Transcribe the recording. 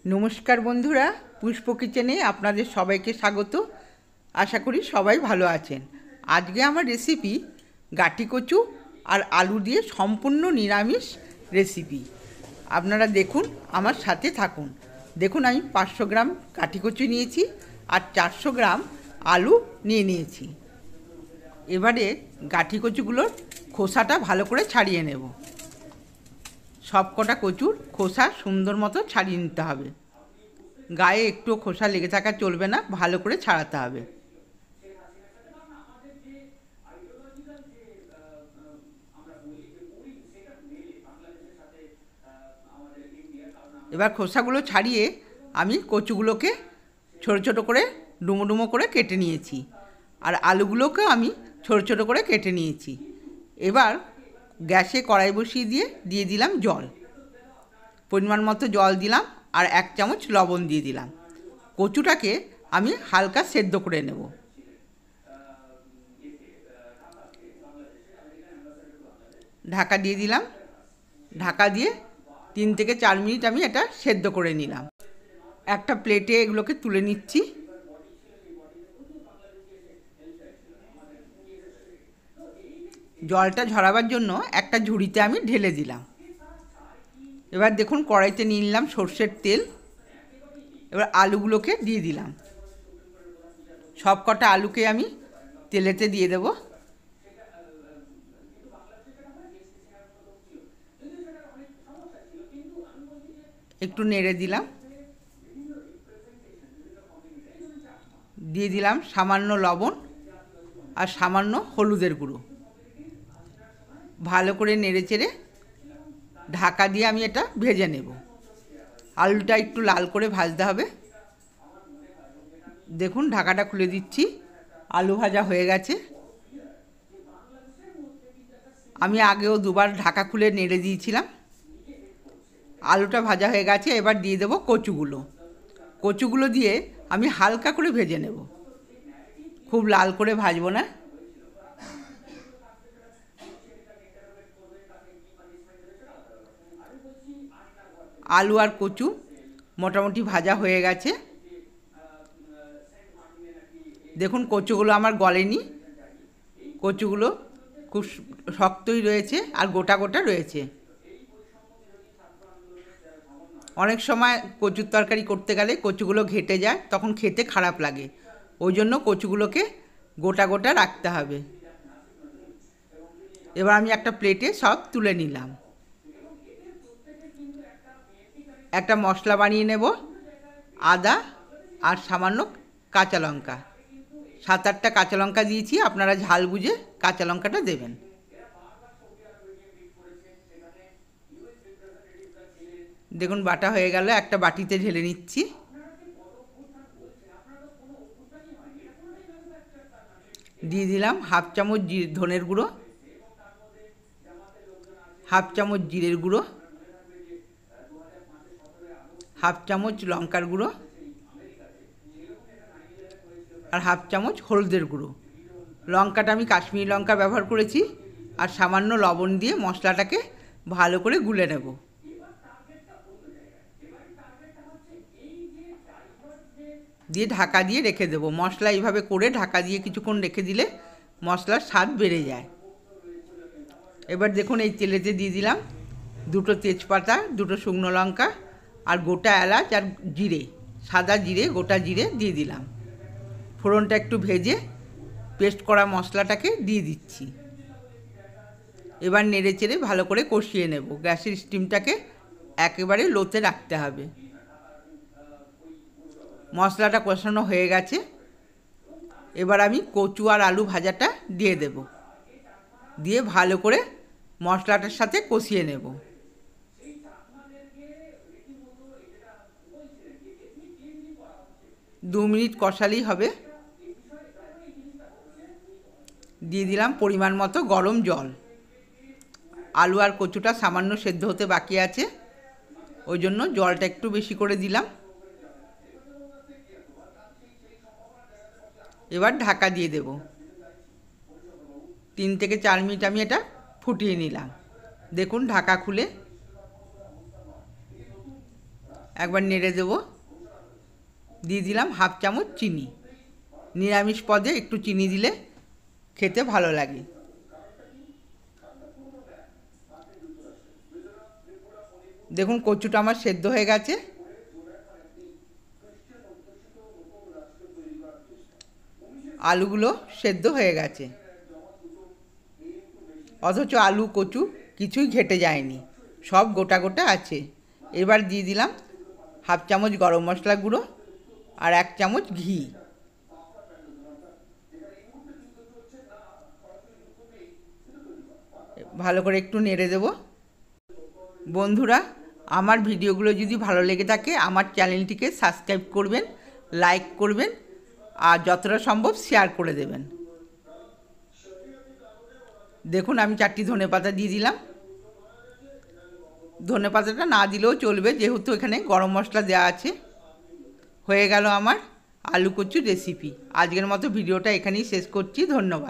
नमस्कार बंधुरा पुष्प किचेने आपनादेर सबाइके स्वागत। आशा करी सबाई भालो आछेन। आजके आमार रेसिपि गाठी कचु और आलू दिए सम्पूर्ण निरामिष रेसिपि। आपनारा देखुन आमार साथे थाकुन। देखुन आमि 500 ग्राम गाठी कचु नियेछि और 400 ग्राम आलू निये नियेछि। एबारे गाठी कचुगुलोर खोसाटा भालो करे छाड़िये नेब। सब कटा कचुर खोसा सुंदर मतो छाड़िये निते हबे। गाये एकटू खोसा लेगे थाका चलबे ना, भालो करे छाड़ाते हबे। एबार खोसागुलो छाड़िये आमी कचुगुलोके छोटो छोटो करे डुमो डुमो करे केटे नियेछि और आलूगुलोके आमी छोटो छोटो करे केटे नियेछि। एबार गैसे कड़ाई बसिए दिए दिलाम जल, परिमाण मतो जल दिलाम और 1 चामच लवण दिए दिलाम। कचुटाके आमी हालका सेদ্ধ करे नेब। ढाका दिए दिलाम। ढाका दिए 3 থেকে 4 मिनट आमी एटा सेদ্ধ करे निलाम। একটা প্লেটে এগুলোকে তুলে নিচ্ছি। জলটা ঝরাবার জন্য একটা ঝুড়িতে আমি ঢেলে দিলাম। এবার দেখুন কড়াইতে নিয়ে নিলাম সরষের তেল। এবার আলুগুলোকে দিয়ে দিলাম। সব কটা আলুকে আমি তেলেতে দিয়ে দেব। একটু নেড়ে দিলাম। দিয়ে দিলাম সামান্য লবণ আর সামান্য হলুদের গুঁড়ো। ভালো করে নেড়ে চেড়ে ঢাকা দিয়ে আমি এটা ভেজে নেব। আলুটা একটু লাল করে ভাজতে হবে। দেখুন ঢাকাটা খুলে দিচ্ছি। আলু ভাজা হয়ে গেছে। আমি আগেও দুবার ঢাকা খুলে নেড়ে দিয়েছিলাম। আলুটা ভাজা হয়ে গেছে। এবার দিয়ে দেব কচুগুলো। কচুগুলো দিয়ে আমি হালকা করে ভেজে নেব, খুব লাল করে ভাজবো না। आलू और कचु मोटामुटी भाजा हो गेছে। देखुन कचुगुलो आमार गलेनी। कचुगुलो खूब शक्तई रयेछे और गोटा गोटा रयेछे। अनेक समय कचुर तरकारी करते गेले कचुगुलो घेटे जाए, तखन खेते खराब लागे। ओई जोन्नो कचुगुलोके गोटा गोटा राखते हबे। एबार आमि एकटा प्लेटे सब तुले निलाम। একটা মশলা বানিয়ে নেব। আদা আর সামান্য কাঁচা লঙ্কা, 7-8টা কাঁচা লঙ্কা দিয়েছি। আপনারা ঝাল বুঝে কাঁচা লঙ্কাটা দেবেন। দেখুন বাটা হয়ে গেল। একটা বাটিতে ঢেলে নিচ্ছি। দিয়ে দিলাম 1/2 চামচ ধনের গুঁড়ো, 1/2 চামচ জিরের গুঁড়ো, 1/2 চামচ লঙ্কার গুঁড়ো और 1/2 চামচ হলুদের গুঁড়ো। লঙ্কাটা আমি কাশ্মীরি লঙ্কা ব্যবহার করেছি। আর সামান্য লবণ দিয়ে মশলাটাকে ভালো করে গুলে নেব। দিয়ে ঢাকা দিয়ে রেখে দেব। মশলা এইভাবে করে ঢাকা দিয়ে কিছুক্ষণ রেখে দিলে মশলার স্বাদ বেড়ে যায়। এবার দেখুন এই তেলেতে দিয়ে দিলাম 2টো তেজপাতা, 2টো শুকনো লঙ্কা और गोटा एलाच और जिरे, सादा जिरे, गोटा जिरे दिए दिलाम। फोड़नटा एकटू भेजे पेस्ट करा मशलाटाके दिए दिচ্ছি। एबार नेड़े चेड़े भालो करे कषिए नेब। गैसेर स्टीमटाके एकेबारे लोते राखते हबे। मशलाटा कषानो हये गेছে। एबार आमी कचु और आलू भाजाटा दिए देब। दिए भालो करे मशलाटार साथे कषिए नेब। 2 मिनट कषालेই হবে। দিয়ে দিলাম পরিমাণ মতো গরম জল। আলু আর কচুটা সামান্য সেদ্ধ হতে বাকি আছে, ওই জন্য জলটা একটু বেশি করে দিলাম। এবার ঢাকা দিয়ে দেব। 3 থেকে 4 মিনিট আমি এটা ফুটিয়ে নিলাম। দেখুন ঢাকা খুলে একবার নেড়ে দেবো। দিয়ে দিলাম হাফ চামচ চিনি। নিরামিষ পদে একটু চিনি দিলে খেতে ভালো লাগে। দেখুন কচুটা আমার সেদ্ধ হয়ে গেছে। আলুগুলো সেদ্ধ হয়ে গেছে, অথচ আলু কচু কিছুই ঘেটে যায়নি, সব গোটা গোটা আছে। এবার দিয়ে দিলাম হাফ চামচ গরম মশলা গুঁড়ো আর 1 চামচ ঘি। ভালো করে একটু নেড়ে দেব। বন্ধুরা, আমার ভিডিওগুলো যদি ভালো লেগে থাকে আমার চ্যানেলটিকে সাবস্ক্রাইব করবেন, লাইক করবেন আর যতটা সম্ভব শেয়ার করে দেবেন। দেখুন আমি 4টি ধনেপাতা দিয়ে দিলাম। ধনেপাতাটা না দিলেও চলবে, যেহেতু এখানে গরম মশলা দেওয়া আছে। হয়ে গেল আমার আলু কচুর রেসিপি। আজকের মতো ভিডিওটা এখানেই শেষ করছি। ধন্যবাদ।